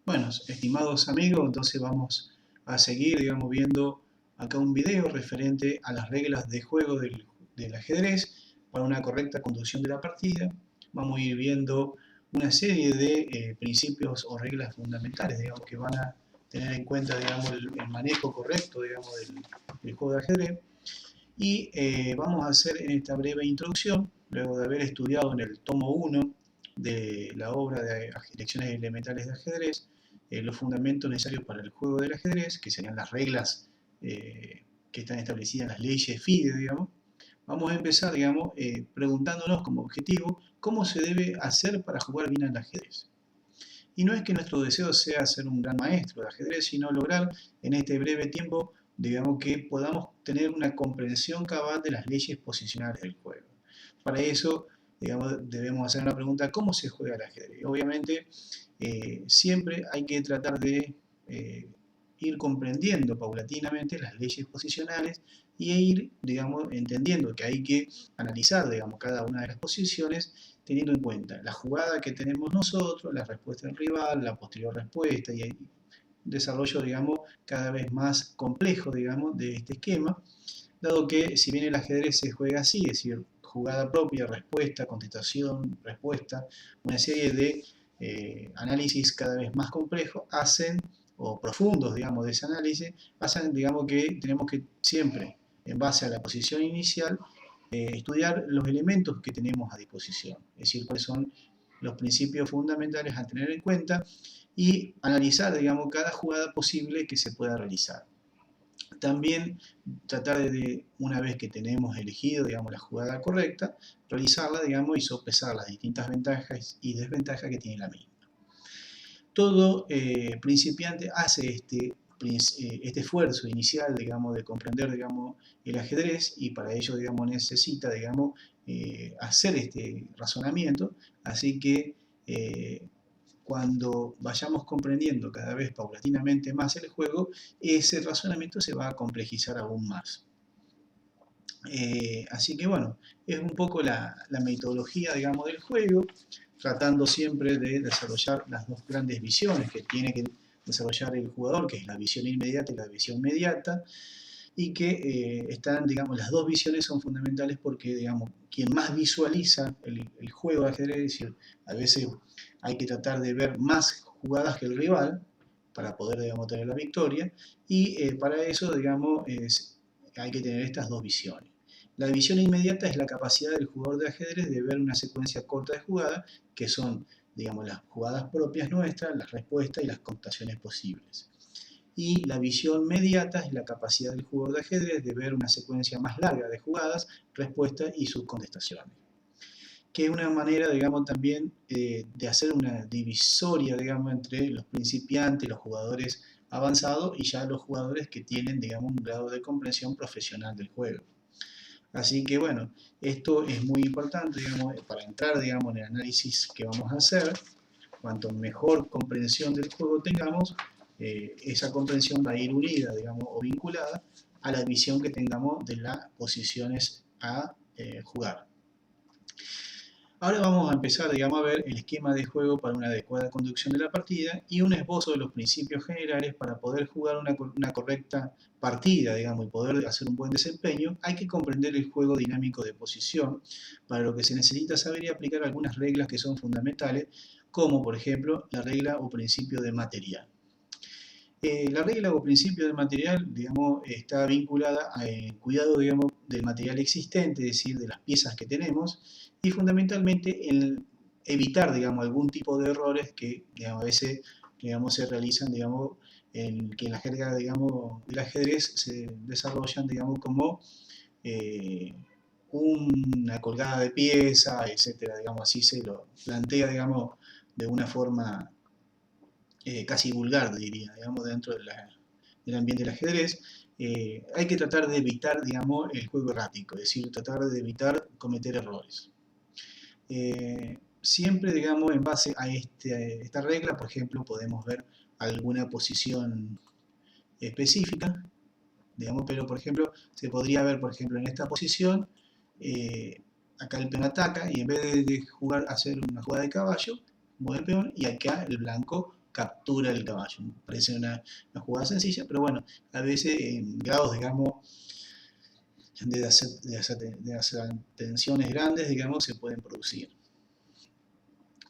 Bueno, estimados amigos, entonces vamos a seguir, digamos, viendo acá un video referente a las reglas de juego del ajedrez para una correcta conducción de la partida. Vamos a ir viendo una serie de principios o reglas fundamentales, digamos, que van a tener en cuenta, digamos, el manejo correcto, digamos, del juego de ajedrez. Y vamos a hacer en esta breve introducción, luego de haber estudiado en el tomo 1 de la obra de Lecciones Elementales de Ajedrez, los fundamentos necesarios para el juego del ajedrez, que serían las reglas que están establecidas en las leyes FIDE, digamos. Vamos a empezar, digamos, preguntándonos como objetivo cómo se debe hacer para jugar bien al ajedrez. Y no es que nuestro deseo sea ser un gran maestro de ajedrez, sino lograr en este breve tiempo, digamos, que podamos tener una comprensión cabal de las leyes posicionales del juego. Para eso, digamos, debemos hacer una pregunta: ¿cómo se juega el ajedrez? Obviamente, siempre hay que tratar de ir comprendiendo paulatinamente las leyes posicionales y ir, digamos, entendiendo que hay que analizar, digamos, cada una de las posiciones teniendo en cuenta la jugada que tenemos nosotros, la respuesta del rival, la posterior respuesta y el desarrollo, digamos, cada vez más complejo, digamos, de este esquema, dado que si bien el ajedrez se juega así, es decir, jugada propia, respuesta, contestación, respuesta, una serie de análisis cada vez más complejos hacen, o profundos, digamos, de ese análisis, hacen, digamos, que tenemos que siempre, en base a la posición inicial, estudiar los elementos que tenemos a disposición, es decir, cuáles son los principios fundamentales a tener en cuenta y analizar, digamos, cada jugada posible que se pueda realizar. También tratar de, una vez que tenemos elegido, digamos, la jugada correcta, realizarla, digamos, y sopesar las distintas ventajas y desventajas que tiene la misma. Todo principiante hace este esfuerzo inicial, digamos, de comprender, digamos, el ajedrez, y para ello, digamos, necesita, digamos, hacer este razonamiento. Así que cuando vayamos comprendiendo cada vez paulatinamente más el juego, ese razonamiento se va a complejizar aún más. Así que bueno, es un poco la metodología, digamos, del juego, tratando siempre de desarrollar las dos grandes visiones que tiene que desarrollar el jugador, que es la visión inmediata y la visión mediata, y que están, digamos, las dos visiones son fundamentales porque, digamos, quien más visualiza el juego de ajedrez, es decir, a veces hay que tratar de ver más jugadas que el rival para poder, digamos, tener la victoria, y para eso, digamos, hay que tener estas dos visiones. La visión inmediata es la capacidad del jugador de ajedrez de ver una secuencia corta de jugadas, que son, digamos, las jugadas propias nuestras, las respuestas y las contestaciones posibles. Y la visión mediata es la capacidad del jugador de ajedrez de ver una secuencia más larga de jugadas, respuestas y sus contestaciones. Que es una manera, digamos, también de hacer una divisoria, digamos, entre los principiantes, los jugadores avanzados y ya los jugadores que tienen, digamos, un grado de comprensión profesional del juego. Así que bueno, esto es muy importante, digamos, para entrar, digamos, en el análisis que vamos a hacer. Cuanto mejor comprensión del juego tengamos, esa comprensión va a ir unida, digamos, o vinculada a la visión que tengamos de las posiciones a jugar. Ahora vamos a empezar, digamos, a ver el esquema de juego para una adecuada conducción de la partida y un esbozo de los principios generales para poder jugar una correcta partida, digamos, y poder hacer un buen desempeño. Hay que comprender el juego dinámico de posición, para lo que se necesita saber y aplicar algunas reglas que son fundamentales, como por ejemplo la regla o principio de material. La regla o principio de material, digamos, está vinculada al cuidado, digamos, del material existente, es decir, de las piezas que tenemos, y fundamentalmente en evitar, digamos, algún tipo de errores que, digamos, a veces, digamos, se realizan, digamos, que en la jerga, digamos, del ajedrez se desarrollan, digamos, como una colgada de pieza, etcétera, digamos, así se lo plantea, digamos, de una forma casi vulgar, diría, digamos, dentro del ambiente del ajedrez. Hay que tratar de evitar, digamos, el juego errático, es decir, tratar de evitar cometer errores. Siempre, digamos, en base a esta regla, por ejemplo, podemos ver alguna posición específica, digamos, pero, por ejemplo, se podría ver, por ejemplo, en esta posición, acá el peón ataca y en vez de jugar, hacer una jugada de caballo, mueve el peón y acá el blanco captura el caballo. Parece una jugada sencilla, pero bueno, a veces en grados, digamos, de tensiones grandes, digamos, se pueden producir.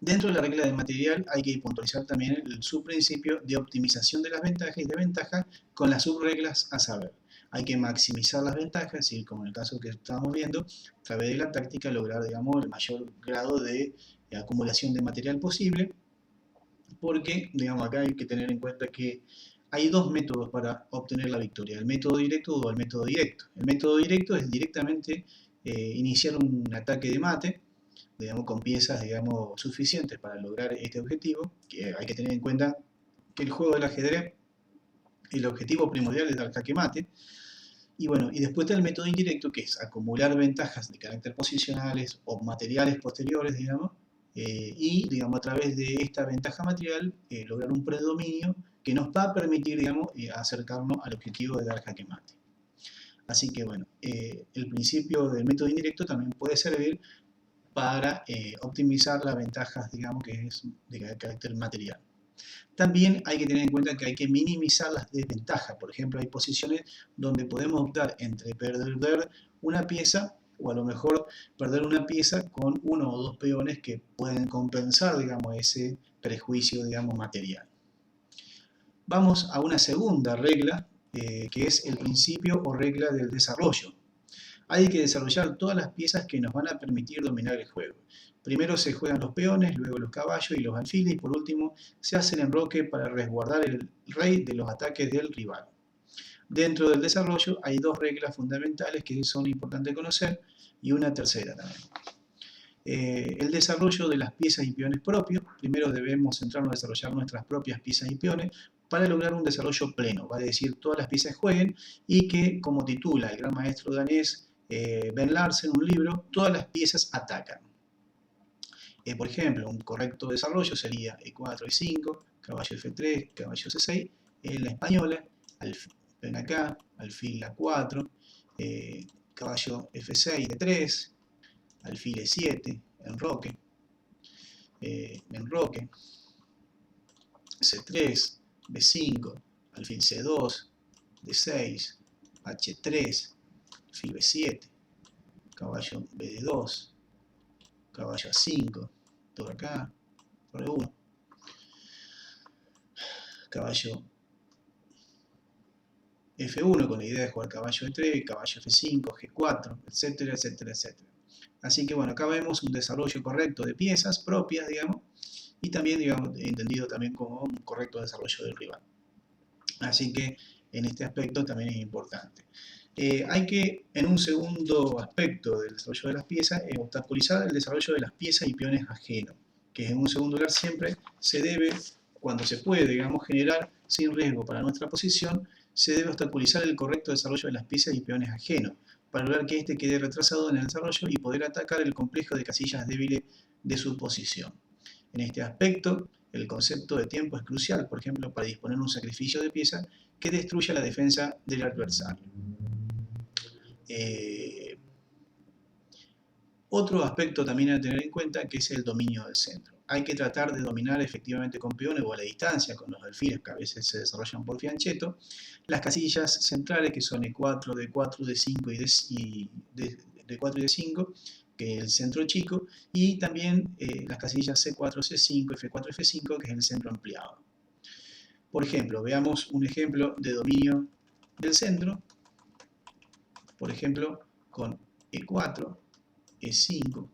Dentro de la regla de material hay que puntualizar también el subprincipio de optimización de las ventajas y desventajas con las subreglas a saber. Hay que maximizar las ventajas y, como en el caso que estábamos viendo, a través de la táctica lograr, digamos, el mayor grado de acumulación de material posible, porque, digamos, acá hay que tener en cuenta que hay dos métodos para obtener la victoria, el método directo o el método directo. El método directo es directamente iniciar un ataque de mate, digamos, con piezas, digamos, suficientes para lograr este objetivo, que hay que tener en cuenta que el juego del ajedrez, el objetivo primordial es dar jaque mate, y bueno, y después está el método indirecto, que es acumular ventajas de carácter posicionales o materiales posteriores, digamos, y, digamos, a través de esta ventaja material, lograr un predominio que nos va a permitir, digamos, acercarnos al objetivo de dar jaque mate. Así que, bueno, el principio del método indirecto también puede servir para optimizar las ventajas, digamos, que es de carácter material. También hay que tener en cuenta que hay que minimizar las desventajas. Por ejemplo, hay posiciones donde podemos optar entre perder una pieza o a lo mejor perder una pieza con uno o dos peones que pueden compensar, digamos, ese prejuicio, digamos, material. Vamos a una segunda regla, que es el principio o regla del desarrollo. Hay que desarrollar todas las piezas que nos van a permitir dominar el juego. Primero se juegan los peones, luego los caballos y los alfiles, y por último se hace el enroque para resguardar el rey de los ataques del rival. Dentro del desarrollo hay dos reglas fundamentales que son importantes conocer y una tercera también. El desarrollo de las piezas y peones propios. Primero debemos centrarnos en desarrollar nuestras propias piezas y peones para lograr un desarrollo pleno, vale decir, todas las piezas jueguen y que, como titula el gran maestro danés Ben Larsen, un libro, todas las piezas atacan. Por ejemplo, un correcto desarrollo sería E4, E5, caballo F3, caballo C6, en la española, ven acá, alfil A4, caballo F6, D3, alfil E7, enroque, enroque, C3, B5, alfil C2, D6, H3, alfil B7, caballo BD2, caballo A5, todo acá, torre 1, caballo F1 con la idea de jugar caballo E3, caballo F5, G4, etcétera, etcétera, etcétera. Así que bueno, acá vemos un desarrollo correcto de piezas propias, digamos, y también, digamos, entendido también como un correcto desarrollo del rival. Así que en este aspecto también es importante. Hay que, en un segundo aspecto del desarrollo de las piezas, obstaculizar el desarrollo de las piezas y peones ajenos, que en un segundo lugar siempre se debe, cuando se puede, digamos, generar sin riesgo para nuestra posición, se debe obstaculizar el correcto desarrollo de las piezas y peones ajenos, para lograr que éste quede retrasado en el desarrollo y poder atacar el complejo de casillas débiles de su posición. En este aspecto, el concepto de tiempo es crucial, por ejemplo, para disponer un sacrificio de pieza que destruya la defensa del adversario. Otro aspecto también a tener en cuenta que es el dominio del centro. Hay que tratar de dominar efectivamente con peones o a la distancia, con los alfiles que a veces se desarrollan por fianchetto, las casillas centrales que son E4, D4, D5 y D4 y D5, que es el centro chico, y también las casillas C4, C5, F4, F5, que es el centro ampliado. Por ejemplo, veamos un ejemplo de dominio del centro, por ejemplo, con E4, E5,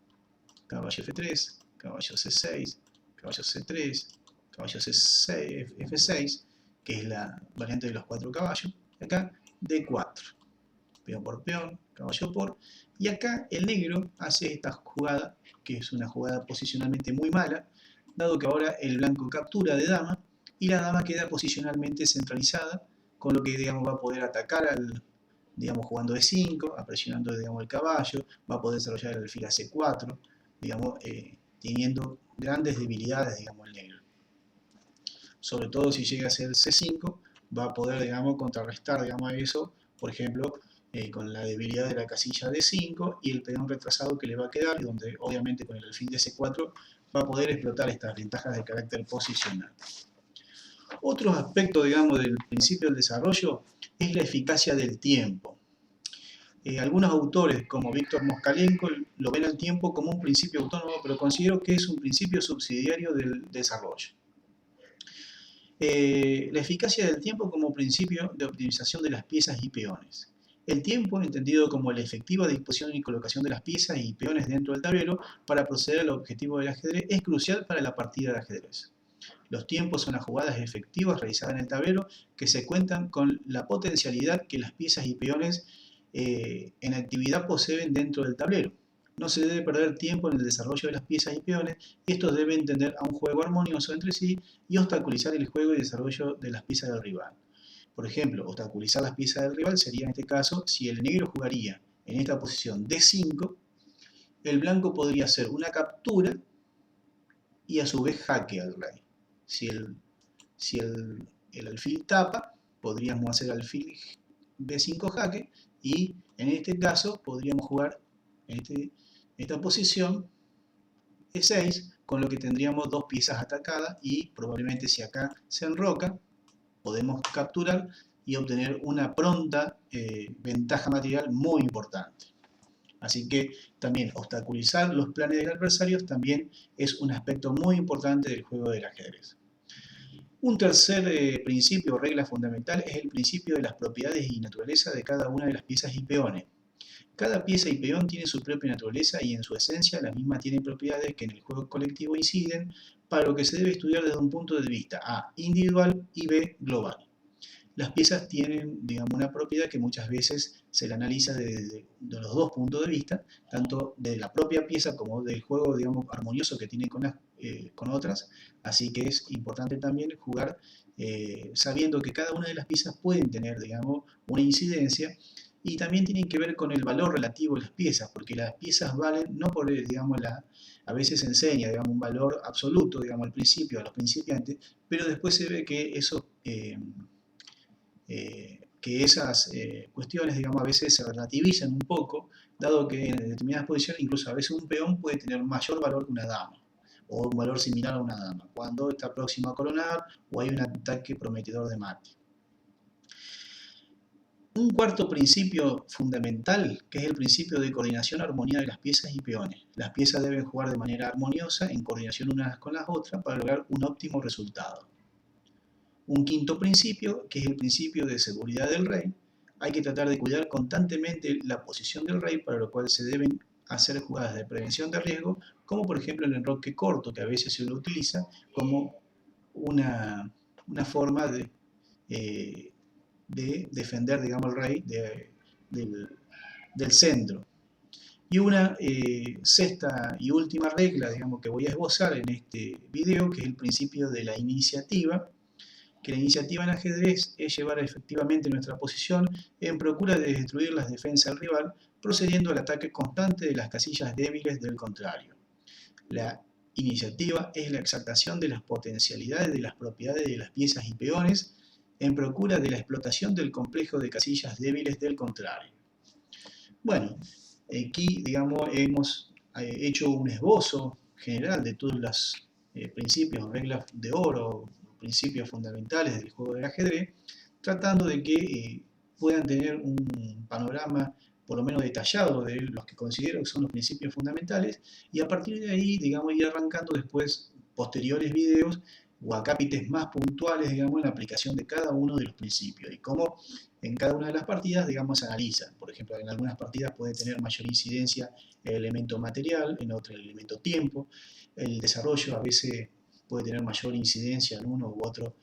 caballo F3, caballo C6, caballo C3, caballo C6, F6, que es la variante de los 4 caballos, y acá D4, peón por peón, caballo por, y acá el negro hace esta jugada, que es una jugada posicionalmente muy mala, dado que ahora el blanco captura de dama, y la dama queda posicionalmente centralizada, con lo que, digamos, va a poder atacar al, digamos, jugando E5, presionando, digamos, el caballo, va a poder desarrollar el alfil a C4, digamos, teniendo grandes debilidades, digamos, el negro. Sobre todo si llega a ser C5, va a poder, digamos, contrarrestar, digamos, eso, por ejemplo, con la debilidad de la casilla D5 y el peón retrasado que le va a quedar, y donde obviamente con el alfil de C4 va a poder explotar estas ventajas de carácter posicional. Otro aspecto, digamos, del principio del desarrollo es la eficacia del tiempo. Algunos autores, como Víctor Moskalenko, lo ven al tiempo como un principio autónomo, pero considero que es un principio subsidiario del desarrollo. La eficacia del tiempo como principio de optimización de las piezas y peones. El tiempo, entendido como la efectiva disposición y colocación de las piezas y peones dentro del tablero para proceder al objetivo del ajedrez, es crucial para la partida de ajedrez. Los tiempos son las jugadas efectivas realizadas en el tablero que se cuentan con la potencialidad que las piezas y peones en actividad poseen dentro del tablero. No se debe perder tiempo en el desarrollo de las piezas y peones, y estos deben tender a un juego armonioso entre sí y obstaculizar el juego y desarrollo de las piezas del rival. Por ejemplo, obstaculizar las piezas del rival sería en este caso si el negro jugaría en esta posición D5, el blanco podría hacer una captura y a su vez jaque al rey. Si el alfil tapa, podríamos hacer alfil B5 jaque, y en este caso podríamos jugar en esta posición E6, con lo que tendríamos dos piezas atacadas, y probablemente si acá se enroca, podemos capturar y obtener una pronta ventaja material muy importante. Así que también obstaculizar los planes del adversario también es un aspecto muy importante del juego del ajedrez. Un tercer principio o regla fundamental es el principio de las propiedades y naturaleza de cada una de las piezas y peones. Cada pieza y peón tiene su propia naturaleza y en su esencia la misma tiene propiedades que en el juego colectivo inciden, para lo que se debe estudiar desde un punto de vista A, individual, y B, global. Las piezas tienen, digamos, una propiedad que muchas veces se la analiza desde los dos puntos de vista, tanto de la propia pieza como del juego, digamos, armonioso que tiene con otras, así que es importante también jugar sabiendo que cada una de las piezas pueden tener, digamos, una incidencia, y también tienen que ver con el valor relativo de las piezas, porque las piezas valen no por, digamos, a veces se enseña, digamos, un valor absoluto, digamos, al principio, a los principiantes, pero después se ve que eso... que esas cuestiones, digamos, a veces se relativizan un poco, dado que en determinadas posiciones, incluso a veces un peón puede tener mayor valor que una dama, o un valor similar a una dama, cuando está próximo a coronar o hay un ataque prometedor de mate. Un cuarto principio fundamental, que es el principio de coordinación armonía de las piezas y peones. Las piezas deben jugar de manera armoniosa, en coordinación unas con las otras, para lograr un óptimo resultado. Un quinto principio, que es el principio de seguridad del rey. Hay que tratar de cuidar constantemente la posición del rey, para lo cual se deben hacer jugadas de prevención de riesgo, como por ejemplo el enroque corto, que a veces se lo utiliza como una forma de defender, digamos, al rey del centro. Y una sexta y última regla, digamos, que voy a esbozar en este video, que es el principio de la iniciativa, que la iniciativa en ajedrez es llevar efectivamente nuestra posición en procura de destruir las defensas del rival, procediendo al ataque constante de las casillas débiles del contrario. La iniciativa es la exaltación de las potencialidades de las propiedades de las piezas y peones en procura de la explotación del complejo de casillas débiles del contrario. Bueno, aquí, digamos, hemos hecho un esbozo general de todos los principios, reglas de oro, principios fundamentales del juego del ajedrez, tratando de que puedan tener un panorama por lo menos detallado de los que considero que son los principios fundamentales, y a partir de ahí, digamos, ir arrancando después posteriores videos o acápites más puntuales, digamos, en la aplicación de cada uno de los principios y cómo en cada una de las partidas, digamos, se analiza. Por ejemplo, en algunas partidas puede tener mayor incidencia el elemento material, en otras el elemento tiempo. El desarrollo a veces puede tener mayor incidencia en uno u otro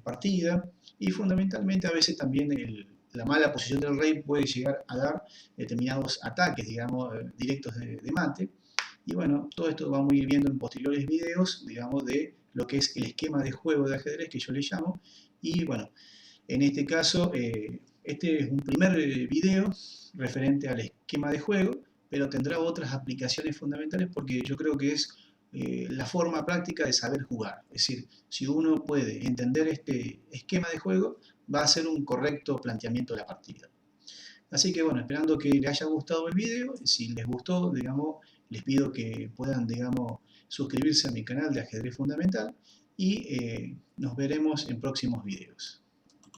partida, y fundamentalmente a veces también la mala posición del rey puede llegar a dar determinados ataques, digamos, directos de mate. Y bueno, todo esto vamos a ir viendo en posteriores videos, digamos, de lo que es el esquema de juego de ajedrez, que yo le llamo. Y bueno, en este caso, este es un primer video referente al esquema de juego, pero tendrá otras aplicaciones fundamentales, porque yo creo que es la forma práctica de saber jugar. Es decir, si uno puede entender este esquema de juego, va a ser un correcto planteamiento de la partida. Así que bueno, esperando que les haya gustado el video. Si les gustó, digamos, les pido que puedan, digamos, suscribirse a mi canal de Ajedrez Fundamental, y nos veremos en próximos videos.